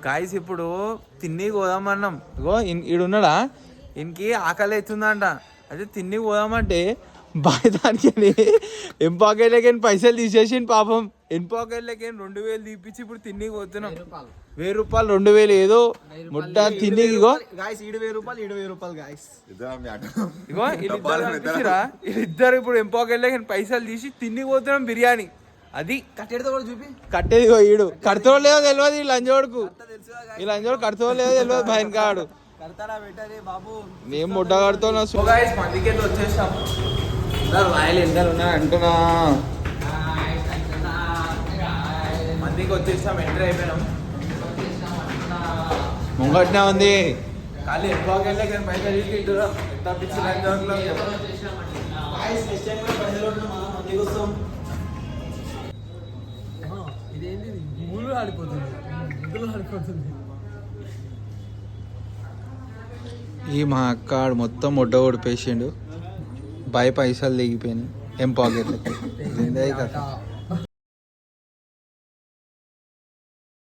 Guys ఇప్పుడు తిన్ని పోదామన్నాం. ఇగో ఈడున్నాడా, ఈయనకి ఆకలి అవుతుందంట. అదే తిన్ని పోదామంటే బాయ్ దానికి ఎం పాకెట్లకి పైసలు తీసేసి పాపం ఎన్ పాకెట్లకి 2000 తీపిచ్చి ఇప్పుడు తిన్ని పోతున్నాం. 1000 రూపాయలు 2000 ఏదో ముట్ట తిన్ని. ఇగో ఇగో వీళ్ళిద్దరు ఇప్పుడు ఎం పాకెట్లకి పైసలు తీసి తిన్ని పోతున్నాం బిర్యానీ. అది కట్టేది కూడా చూపి కట్టేది ఈడు కడతాడో లేదో తెలియదు. ఈ లంజోడుకు కడతాడో లేదో తెలియదు. భయం కాడు నేను ముడ్డ కడుతున్నా. మందికి అయితే వచ్చేస్తాం. రాయలు ఎందరు ఉన్నా అంటున్నా. మందికి వచ్చేస్తాం. ఎంటర్ అయిపోయినాం. ముంగట్నే ఉంది ఖాళీ ఎక్కువకి వెళ్ళే కానీ పైసలు తీసుకుంటున్నాం. ఎంత పిచ్చి లంజోడులో ఈ మా అక్కాడు మొత్తం ముడ్డ ఓడిపేసిండు. పైసలు దిగిపోయినాయి ఎం పాకెట్లకి.